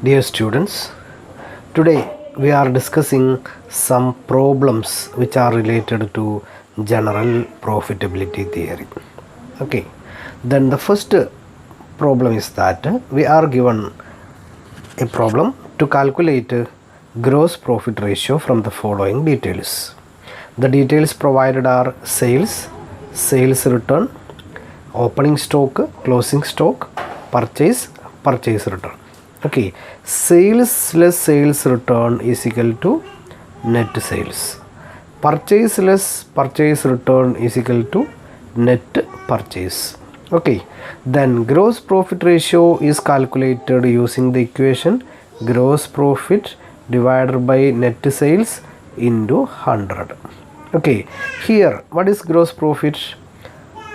Dear students, today we are discussing some problems which are related to general profitability theory. Okay, then the first problem is that we are given a problem to calculate gross profit ratio from the following details. The details provided are sales, sales return, opening stock, closing stock, purchase, purchase return. Okay, sales less sales return is equal to net sales. Purchase less purchase return is equal to net purchase. Okay, then gross profit ratio is calculated using the equation gross profit divided by net sales into 100. Okay, here what is gross profit?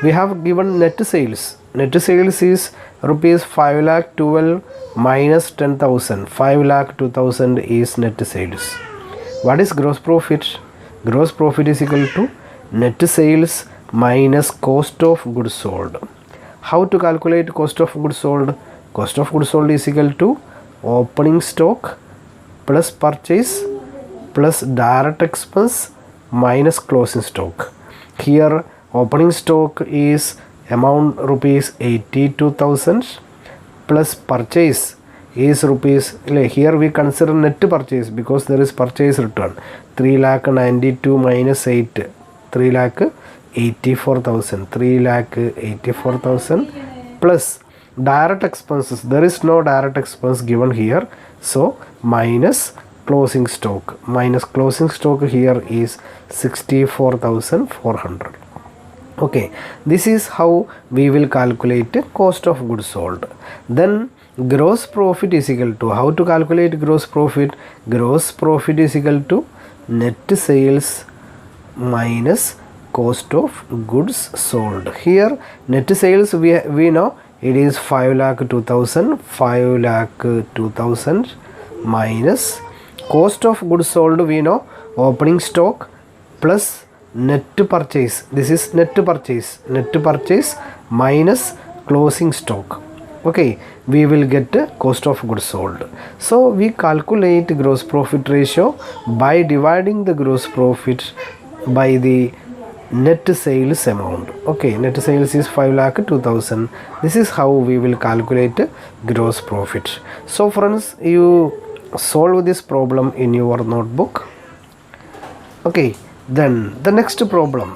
We have given net sales. Net sales is rupees 5,12,000 minus 10,000. 5,02,000 is net sales. What is gross profit? Gross profit is equal to net sales minus cost of goods sold. How to calculate cost of goods sold? Cost of goods sold is equal to opening stock plus purchase plus direct expense minus closing stock. Here opening stock is amount rupees 82,000 plus purchase is rupees, here we consider net purchase because there is purchase return, 3,92,000 minus 8, 3,84,000, 3,84,000 plus direct expenses, there is no direct expense given here, so minus closing stock, minus closing stock here is 64,400. Okay, this is how we will calculate cost of goods sold. Then gross profit is equal to, how to calculate gross profit? Gross profit is equal to net sales minus cost of goods sold. Here net sales we know it is 5,02,000, 5,02,000 minus cost of goods sold we know opening stock plus net purchase, this is net purchase minus closing stock. Okay, we will get cost of goods sold. So we calculate gross profit ratio by dividing the gross profit by the net sales amount. Okay, net sales is 5,02,000. This is how we will calculate gross profit. So friends, you solve this problem in your notebook. Okay, then the next problem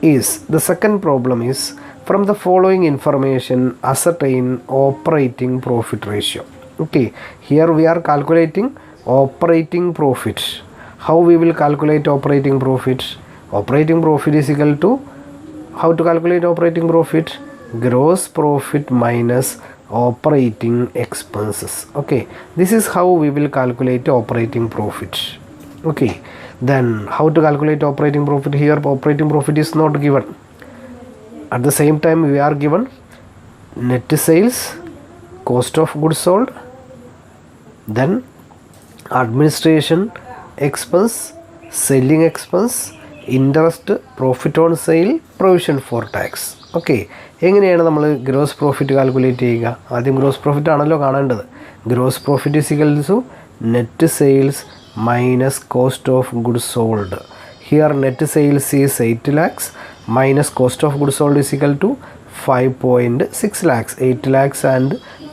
is, the second problem is, from the following information ascertain operating profit ratio. Okay, here we are calculating operating profit. How we will calculate operating profit? Operating profit is equal to, how to calculate operating profit? Gross profit minus operating expenses. Okay, this is how we will calculate operating profit. Okay, then how to calculate operating profit? Here operating profit is not given. At the same time we are given net sales, cost of goods sold, then administration expense, selling expense, interest, profit on sale, provision for tax. Okay, എങ്ങനെയാണ് നമ്മൾ gross profit calculate ചെയ്യുക? ആദ്യം gross profit ആണല്ലോ കാണേണ്ടത്. Gross profit is equal to net sales minus cost of goods sold. Here net sales is 8 lakhs minus cost of goods sold is equal to 5.6 lakhs. 8 lakhs and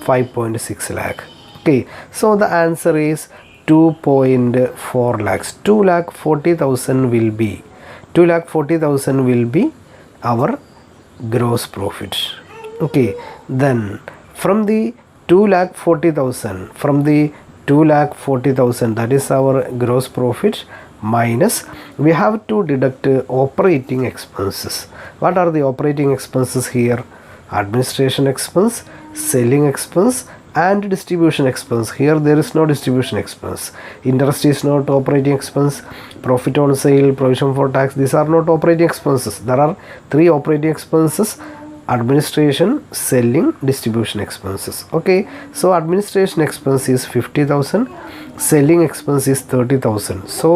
5.6 lakh. Okay, so the answer is 2.4 lakhs. 2,40,000 will be, 2,40,000 will be our gross profit. Okay, then from the 2,40,000, from the 2,40,000, that is our gross profit, minus we have to deduct operating expenses. What are the operating expenses here? Administration expense, selling expense and distribution expense. Here there is no distribution expense. Interest is not operating expense. Profit on sale, provision for tax, these are not operating expenses. There are three operating expenses: administration, selling, distribution expenses. Okay, so administration expense is 50,000, selling expense is 30,000, so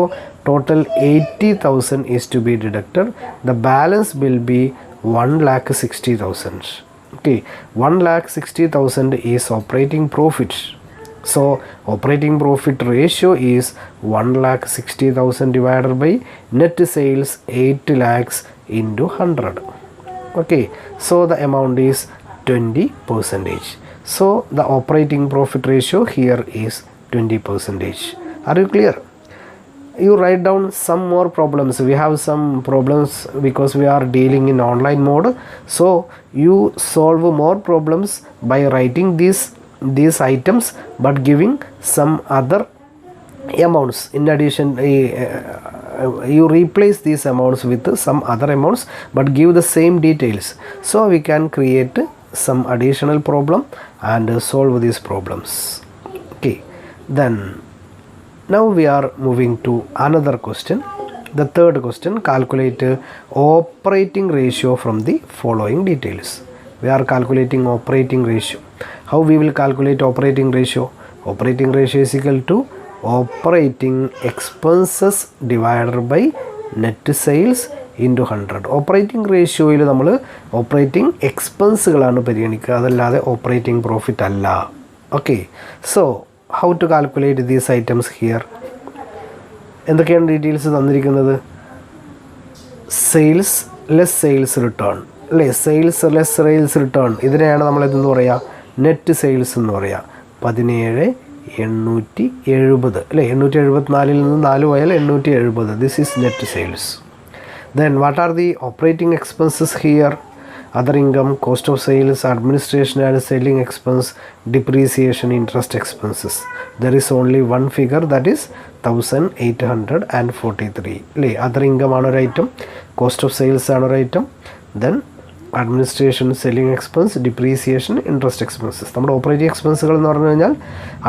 total 80,000 is to be deducted. The balance will be 1,60,000. Okay, 1,60,000 is operating profit. So operating profit ratio is 1,60,000 divided by net sales 8 lakhs into 100. Okay, so the amount is 20%. So the operating profit ratio here is 20%. Are you clear? You write down some more problems. We have some problems because we are dealing in online mode. So you solve more problems by writing these items but giving some other amounts in addition. You replace these amounts with some other amounts but give the same details, so we can create some additional problem and solve these problems. Okay, then now we are moving to another question. The third question, calculate operating ratio from the following details. We are calculating operating ratio. How we will calculate operating ratio? Operating ratio is equal to operating expenses divided by net sales into 100. Operating റേഷ്യോയിൽ നമ്മൾ operating എക്സ്പെൻസുകളാണ് പരിഗണിക്കുക, അതല്ലാതെ operating profit അല്ല. Okay, so how to calculate these items here? എന്തൊക്കെയാണ് details തന്നിരിക്കുന്നത്? Sales less sales return അല്ലേ, sales less sales return, ഇതിനെയാണ് നമ്മളെന്തെന്ന് പറയുക? നെറ്റ് സെയിൽസ് എന്ന് പറയുക. 17,870 അല്ലേ, 874 നിന്ന് 4 പോയാൽ 870. This is net sales. Then what are the operating expenses here? Other income, cost of sales, administration and selling expense, depreciation, interest expenses. There is only one figure, that is 1,843. Other income ആണ് ഒരു item, cost of sales ആണ് ഒരു item, then administration, selling expense, depreciation, interest expenses. നമ്മുടെ operating എക്സ്പെൻസുകൾ എന്ന് പറഞ്ഞു കഴിഞ്ഞാൽ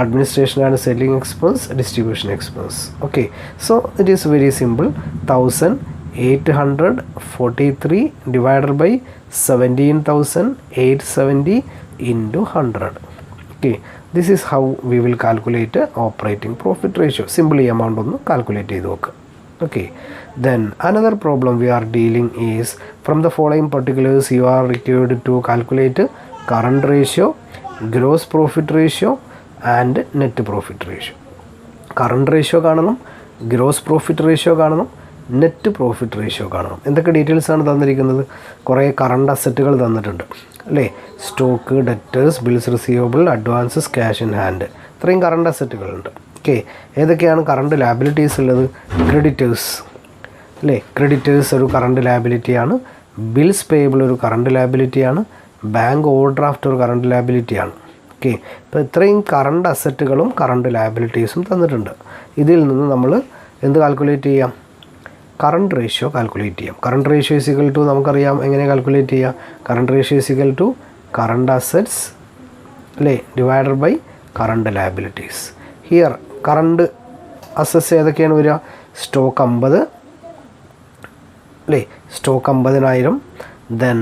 administration and selling expense, distribution expense. Okay, so it is very simple. 1,843 divided by 17,870 into 100. Okay, this is how we will calculate operating profit ratio. Simply amount ഒന്ന് calculate ചെയ്ത് നോക്കുക. Okay, then another problem we are dealing is, from the following particulars you are required to calculate current ratio, gross profit ratio and net profit ratio. Current ratio കാണണം, gross profit ratio കാണണം, net profit ratio കാണണം. എന്തൊക്കെ details ആണ് തന്നിരിക്കുന്നത്? കുറേ current അസറ്റുകൾ തന്നിട്ടുണ്ട് അല്ലേ, stock, debtors, bills receivable, advances, cash in hand, ഇത്രയും കറണ്ട് അസറ്റുകളുണ്ട്. ഓക്കെ, ഏതൊക്കെയാണ് കറണ്ട് ലാബിലിറ്റീസ് ഉള്ളത്? ക്രെഡിറ്റേഴ്സ് അല്ലേ, ക്രെഡിറ്റേഴ്സ് ഒരു കറണ്ട് ലാബിലിറ്റിയാണ്, ബിൽസ് പേയബിൾ ഒരു കറണ്ട് ലാബിലിറ്റിയാണ്, ബാങ്ക് ഓവർഡ്രാഫ്റ്റ് ഒരു കറണ്ട് ലാബിലിറ്റിയാണ്. ഓക്കെ, ഇപ്പോൾ ഇത്രയും കറണ്ട് അസറ്റുകളും കറണ്ട് ലാബിലിറ്റീസും തന്നിട്ടുണ്ട്. ഇതിൽ നിന്ന് നമ്മൾ എന്ത് കാൽക്കുലേറ്റ് ചെയ്യാം? കറണ്ട് റേഷ്യോ കാൽക്കുലേറ്റ് ചെയ്യാം. Current ratio is equal to, നമുക്കറിയാം എങ്ങനെ കാൽക്കുലേറ്റ് ചെയ്യാം. Current ratio is equal to current assets അല്ലേ divided by current liabilities. Here current assets ഏതൊക്കെയാണ് വരിക? സ്റ്റോക്ക് 50 അല്ലേ, സ്റ്റോക്ക് 50,000, ദെൻ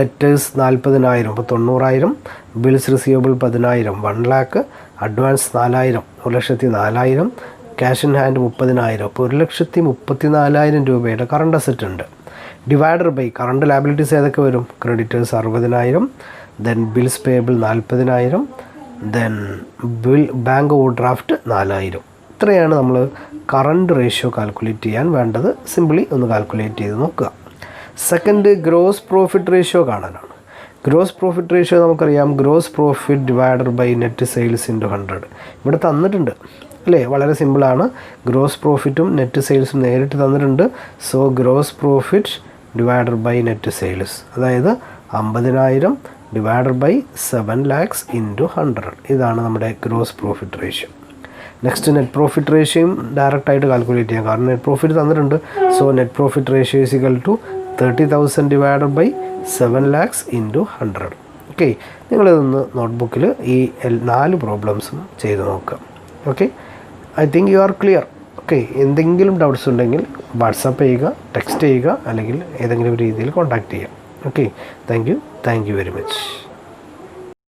ഡെറ്റേഴ്സ് 40,000, അപ്പോൾ 90,000, bills receivable 10,000, 1 lakh, advance 4,000, 1,04,000, cash in hand 30,000, അപ്പോൾ 1,34,000 രൂപയുടെ കറണ്ട് അസറ്റ് ഉണ്ട്. ഡിവൈഡഡ് ബൈ കറണ്ട് ലാബിലിറ്റീസ് ഏതൊക്കെ വരും? Creditors 60,000, then bills payable 40,000, then bank overdraft 4,000. ഇത്രയാണ് നമ്മൾ കറണ്ട് റേഷ്യോ കാൽക്കുലേറ്റ് ചെയ്യാൻ വേണ്ടത്. സിംപിളി ഒന്ന് കാൽക്കുലേറ്റ് ചെയ്ത് നോക്കുക. സെക്കൻഡ്, ഗ്രോസ് പ്രോഫിറ്റ് റേഷ്യോ കാണാനാണ്. ഗ്രോസ് പ്രോഫിറ്റ് റേഷ്യോ നമുക്കറിയാം, gross profit divided by net sales into 100. ഇവിടെ തന്നിട്ടുണ്ട് അല്ലേ, വളരെ സിമ്പിളാണ്. ഗ്രോസ് പ്രോഫിറ്റും നെറ്റ് സെയിൽസും നേരിട്ട് തന്നിട്ടുണ്ട്. So gross profit divided by net sales, അതായത് 50,000 ഡിവൈഡഡ് ബൈ 7 lakhs ഇൻറ്റു 100. ഇതാണ് നമ്മുടെ gross profit ratio. Next, net profit റേഷ്യോയും ഡയറക്റ്റായിട്ട് കാൽക്കുലേറ്റ് ചെയ്യാം, കാരണം നെറ്റ് പ്രോഫിറ്റ് തന്നിട്ടുണ്ട്. So net profit ratio is equal to 30,000 divided by 7 lakhs into 100. Okay, നിങ്ങളിതൊന്ന് നോട്ട്ബുക്കിൽ ഈ 4 പ്രോബ്ലംസും ചെയ്ത് നോക്കുക. Okay, I think you are clear. Okay, എന്തെങ്കിലും ഡൗട്ട്സ് ഉണ്ടെങ്കിൽ വാട്സാപ്പ് ചെയ്യുക, ടെക്സ്റ്റ് ചെയ്യുക, അല്ലെങ്കിൽ ഏതെങ്കിലും രീതിയിൽ കോൺടാക്റ്റ് ചെയ്യുക. Okay, thank you very much.